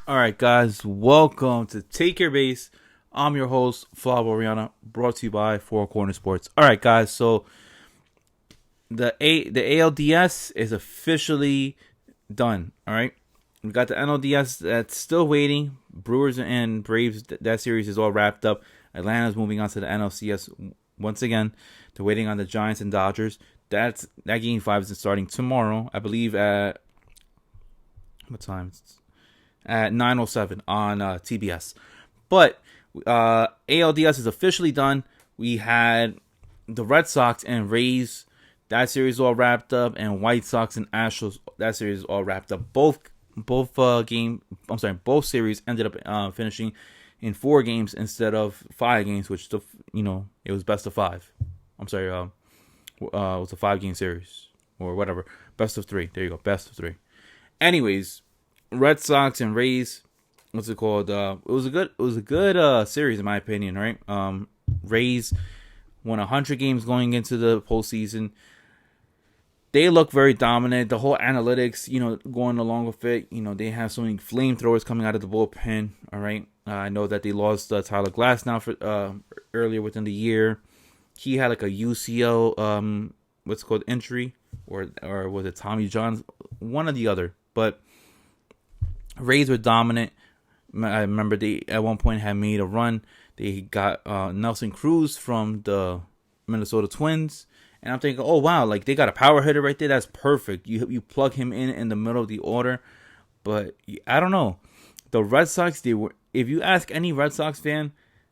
All right, guys, welcome to Take Your Base. I'm your host, Flav Oriana, brought to you by Four Corner Sports. All right, guys, so the ALDS is officially done. All right, we got the NLDS that's still waiting. Brewers and Braves, that series is all wrapped up. Atlanta's moving on to the NLCS once again. They're waiting on the Giants and Dodgers. That game 5 is starting tomorrow, I believe at what time? At 9:07 on TBS. But ALDS is officially done. We had the Red Sox and Rays. That series is all wrapped up, and White Sox and Astros. That series is all wrapped up. Both series ended up finishing in 4 games instead of 5 games, which it was best of 5. I'm sorry, it was a 5-game series or whatever. Best of 3. There you go, best of 3. Anyways, Red Sox and Rays. What's it called? It was a good series in my opinion, right? Rays won 100 games going into the postseason. They look very dominant. The whole analytics, going along with it. They have so many flamethrowers coming out of the bullpen. All right. I know that they lost Tyler Glass now for earlier within the year. He had like a UCL injury, or was it Tommy John's? One or the other. But Rays were dominant. I remember they at one point had made a run. They got Nelson Cruz from the Minnesota Twins. And I'm thinking, oh, wow, like they got a power hitter right there. That's perfect. You plug him in the middle of the order. But I don't know. The Red Sox, if you ask any Red Sox fan,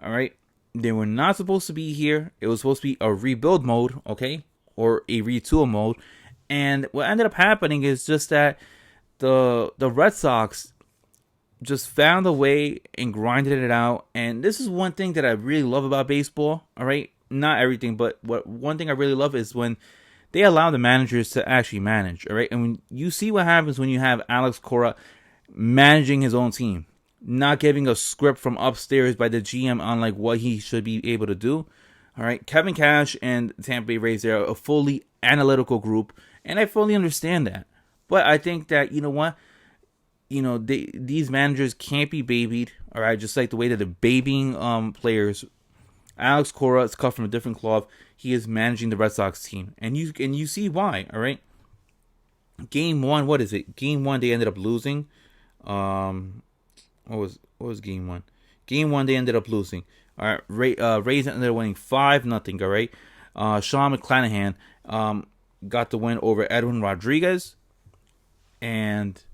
all right, they were not supposed to be here. It was supposed to be a rebuild mode, okay, or a retool mode. And what ended up happening is just that the Red Sox just found a way and grinded it out. And this is one thing that I really love about baseball, all right? Not everything, but one thing I really love is when they allow the managers to actually manage, all right? And when you see what happens when you have Alex Cora managing his own team, not giving a script from upstairs by the GM on like what he should be able to do, all right? Kevin Cash and Tampa Bay Rays, they're a fully analytical group, and I fully understand that. But I think that, you know what? These managers can't be babied, all right? Just like the way that they're babying players. Alex Cora is cut from a different cloth. He is managing the Red Sox team, and you see why, all right? Game 1, what is it? Game 1, they ended up losing. What was Game 1? Game 1, they ended up losing. All right, Rays ended up winning 5-0. All right, Sean McClanahan got the win over Edwin Rodriguez, and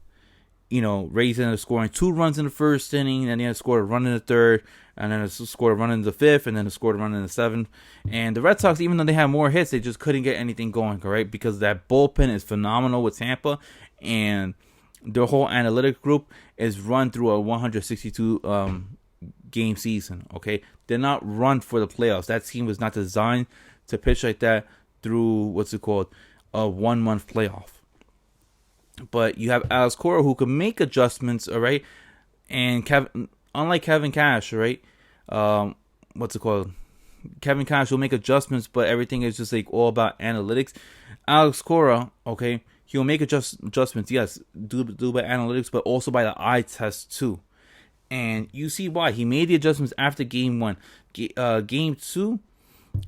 Rays ended up scoring 2 runs in the first inning, and then they scored a run in the third, and then scored a run in the fifth, and then scored a run in the seventh. And the Red Sox, even though they had more hits, they just couldn't get anything going, all right? Because that bullpen is phenomenal with Tampa, and their whole analytic group is run through a 162 game season, okay? They're not run for the playoffs. That team was not designed to pitch like that through, a 1-month playoff. But you have Alex Cora who can make adjustments, all right? And unlike Kevin Cash, all right? Kevin Cash will make adjustments, but everything is just like all about analytics. Alex Cora, okay, he'll make adjustments, yes, do by analytics, but also by the eye test too. And you see why. He made the adjustments after Game 1. Game 2,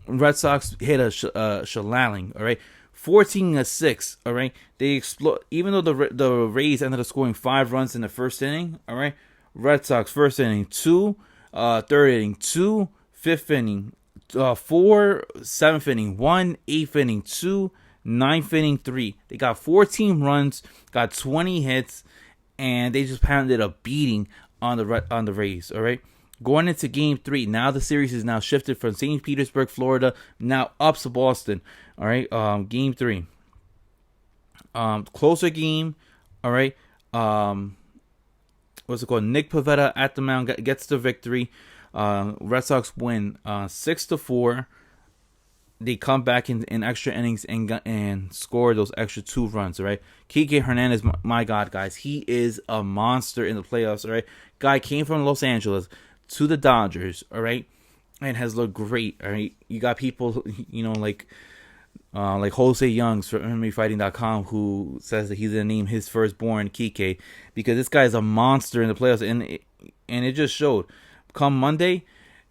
Red Sox hit a shellacking, all right? 14-6, all right? They explode. Even though the Rays ended up scoring 5 runs in the first inning, all right? Red Sox first inning 2, third inning 2, fifth inning 4, seventh inning 1, eighth inning 2, ninth inning 3. They got 14 runs, got 20 hits, and they just pounded a beating on the Rays, all right? Going into Game 3, now the series is now shifted from St. Petersburg, Florida, now up to Boston. All right, Game 3. Closer game, all right. What's it called? Nick Pivetta at the mound gets the victory. Red Sox win 6-4. They come back in extra innings and score those extra 2 runs, all right? Kike Hernandez, my God, guys, he is a monster in the playoffs, all right? Guy came from Los Angeles to the Dodgers, all right, and has looked great, all right? You got people, like like Jose Youngs from MMAfighting.com, who says that he's gonna name his firstborn Kike because this guy is a monster in the playoffs, and it just showed. Come Monday,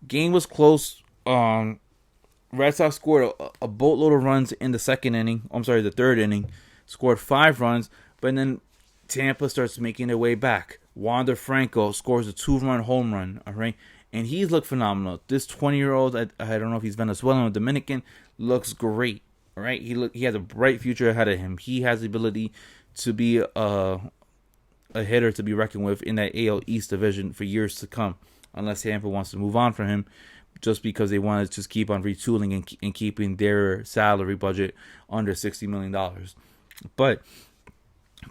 game was close. Red Sox scored a boatload of runs in the second inning. I'm sorry, the third inning, scored 5 runs, but then Tampa starts making their way back. Wander Franco scores a 2-run home run. All right. And he's looked phenomenal. This 20-year-old, I don't know if he's Venezuelan or Dominican, looks great. All right, he has a bright future ahead of him. He has the ability to be a hitter to be reckoned with in that AL East division for years to come, unless Tampa wants to move on from him, just because they want to just keep on retooling and keeping their salary budget under $60 million. But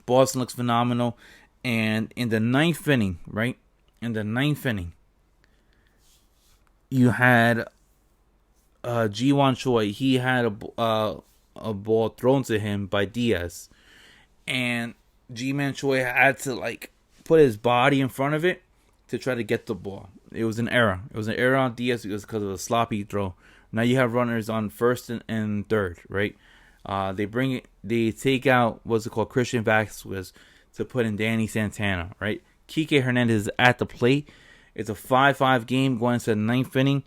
Boston looks phenomenal, and in the ninth inning, right? In the ninth inning, you had Ji-Wan Choi. He had a ball thrown to him by Diaz, and Ji-Man Choi had to like put his body in front of it to try to get the ball. It was an error. It was an error on Diaz because of a sloppy throw. Now you have runners on first and third, right? They take out what's it called, Christian Vasquez, to put in Danny Santana, right? Kike Hernandez is at the plate. It's a 5-5 game going into the ninth inning.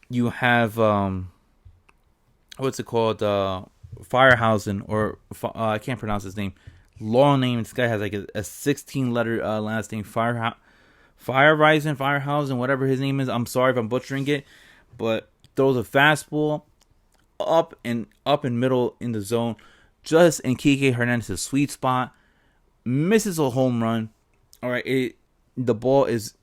You have what's it called, Firehausen, or I can't pronounce his name. Long name. This guy has like a 16-letter last name. Firehausen, whatever his name is. I'm sorry if I'm butchering it, but throws a fastball up and middle in the zone, just in Kike Hernandez's sweet spot. Misses a home run. All right, the ball is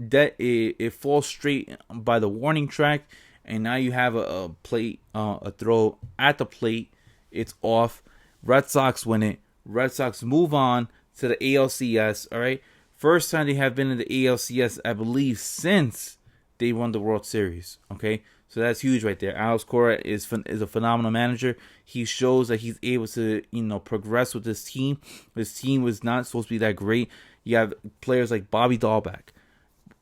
dead. It falls straight by the warning track, and now you have a plate, a throw at the plate. It's off. Red Sox win it. Red Sox move on to the ALCS. All right, first time they have been in the ALCS, I believe, since they won the World Series. Okay, so that's huge right there. Alex Cora is a phenomenal manager. He shows that he's able to progress with this team. This team was not supposed to be that great. You have players like Bobby Dahlbeck,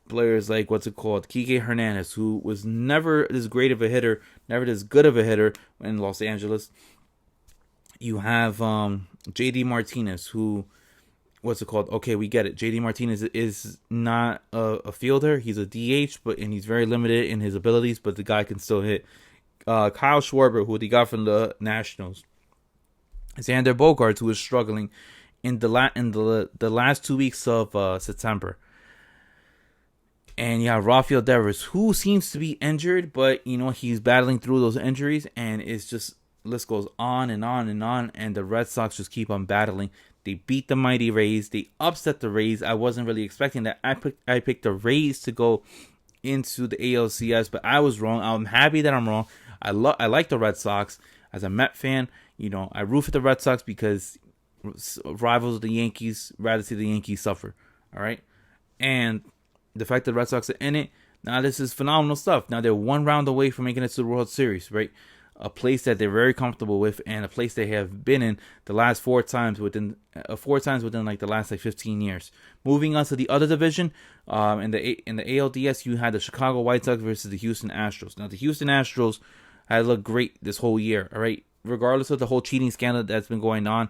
players like Kike Hernandez, who was never this great of a hitter, never this good of a hitter in Los Angeles. You have JD Martinez, who okay, we get it. JD Martinez is not a fielder. He's a DH, and he's very limited in his abilities, but the guy can still hit. Kyle Schwarber, who they got from the Nationals. Xander Bogaerts, who is struggling in the last 2 weeks of September. And you have Rafael Devers, who seems to be injured, but he's battling through those injuries, and it's just, list goes on and on and on, and the Red Sox just keep on battling. They beat the mighty Rays. They upset the Rays. I wasn't really expecting that. I picked the Rays to go into the ALCS, but I was wrong. I'm happy that I'm wrong. I like the Red Sox. As a Met fan, I root for the Red Sox because rivals of the Yankees rather see the Yankees suffer. All right, and the fact that the Red Sox are in it, now this is phenomenal stuff. Now they're one round away from making it to the World Series, right? A place that they're very comfortable with, and a place they have been in the last four times within like the last 15 years. Moving on to the other division, in the ALDS, you had the Chicago White Sox versus the Houston Astros. Now the Houston Astros had looked great this whole year, all right? Regardless of the whole cheating scandal that's been going on,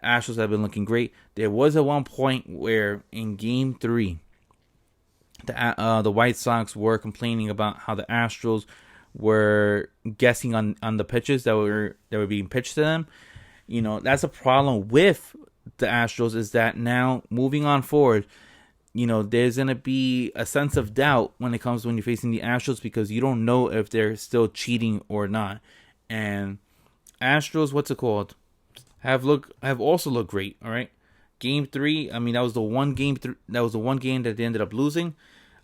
Astros have been looking great. There was at one point where in Game 3, the White Sox were complaining about how the Astros were guessing on the pitches that were being pitched to them. That's a problem with the Astros, is that now moving on forward, there's going to be a sense of doubt when you're facing the Astros, because you don't know if they're still cheating or not. And Astros, have also looked great. All right. Game 3, that was the one game that they ended up losing.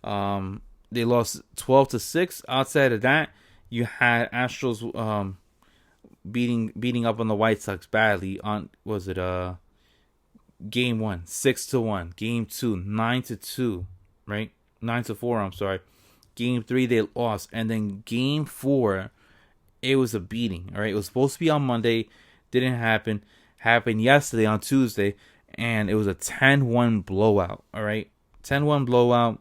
They lost 12-6. Outside of that, you had Astros beating up on the White Sox badly on, Game 1, 6-1. Game 2, 9-2, right? 9-4, I'm sorry. Game 3, they lost. And then Game 4, it was a beating, all right? It was supposed to be on Monday. Didn't happen. Happened yesterday on Tuesday. And it was a 10-1 blowout, all right? 10-1 blowout.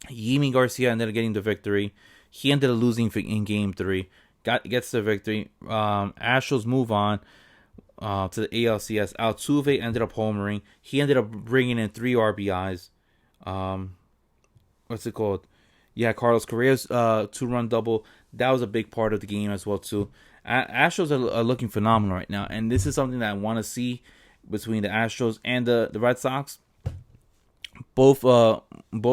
Yimi Garcia ended up getting the victory. He ended up losing in Game 3. gets the victory. Astros move on to the ALCS. Altuve ended up homering. He ended up bringing in 3 RBIs. What's it called? Yeah, Carlos Correa's 2-run double. That was a big part of the game as well too. Astros are looking phenomenal right now, and this is something that I want to see between the Astros and the Red Sox. Both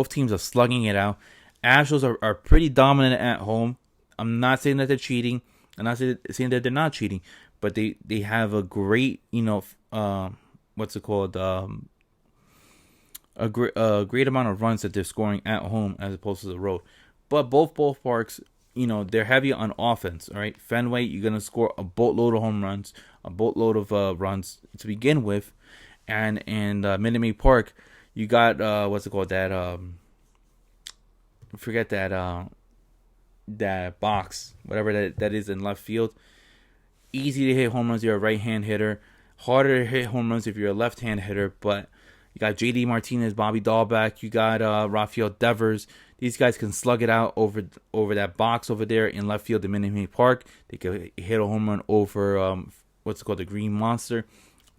teams are slugging it out. Astros are pretty dominant at home. I'm not saying that they're cheating. I'm not saying that they're not cheating, but they have a great, what's it called? A great amount of runs that they're scoring at home as opposed to the road. But both ballparks, they're heavy on offense. All right, Fenway, you're gonna score a boatload of home runs, a boatload of runs to begin with, and Minute Maid Park, you got what's it called, that forget that box, whatever that is in left field. Easy to hit home runs if you're a right-hand hitter. Harder to hit home runs if you're a left-hand hitter. But you got JD Martinez, Bobby Dahlbeck. You got Rafael Devers. These guys can slug it out over that box over there in left field, the Minute Maid Park. They can hit a home run over what's it called, the Green Monster.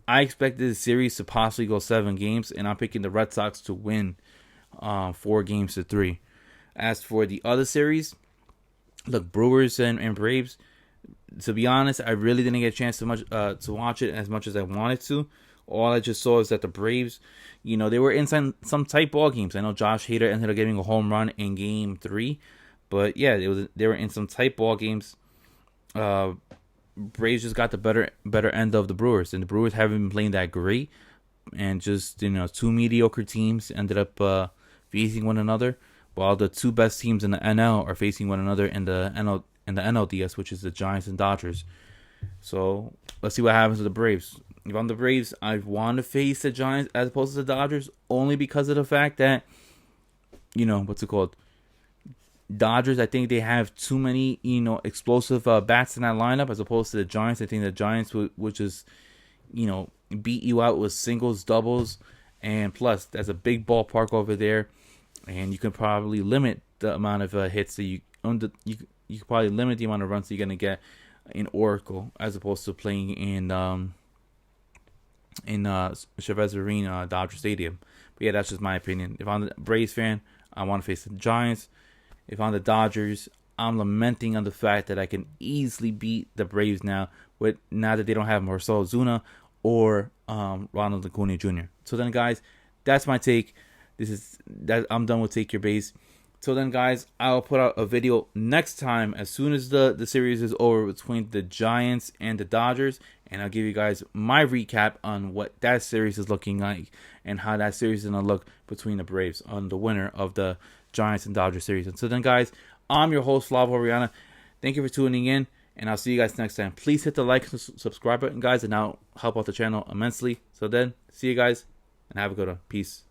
I expected the series to possibly go 7 games, and I'm picking the Red Sox to win 4-3. As for the other series, look, Brewers and Braves, to be honest, I really didn't get a chance to watch it as much as I wanted to. All I just saw is that the Braves, they were in some tight ball games. I know Josh Hader ended up getting a home run in Game 3, but yeah, they were in some tight ball games. Braves just got the better end of the Brewers, and the Brewers haven't been playing that great, and just 2 mediocre teams ended up facing one another, while the 2 best teams in the NL are facing one another in the NLDS, which is the Giants and Dodgers. So let's see what happens with the Braves. If I'm the Braves, I want to face the Giants as opposed to the Dodgers, only because of the fact that, what's it called? Dodgers, I think they have too many, explosive bats in that lineup as opposed to the Giants. I think the Giants would just, beat you out with singles, doubles, and plus, that's a big ballpark over there, and you can probably limit the amount of hits that you can probably limit the amount of runs that you're gonna get in Oracle as opposed to playing in Chavez Arena, Dodger Stadium. But yeah, that's just my opinion. If I'm the Braves fan, I want to face the Giants. If I'm the Dodgers, I'm lamenting on the fact that I can easily beat the Braves now that they don't have Marcell Ozuna or Ronald Acuna Jr. So then, guys, that's my take. I'm done with Take Your Base. So then, guys, I'll put out a video next time as soon as the series is over between the Giants and the Dodgers, and I'll give you guys my recap on what that series is looking like and how that series is going to look between the Braves on the winner of the Giants and Dodgers series. And so then, guys, I'm your host, Flavo Oriana. Thank you for tuning in, and I'll see you guys next time. Please hit the like and subscribe button, guys, and that'll help out the channel immensely. So then, see you guys, and have a good one. Peace.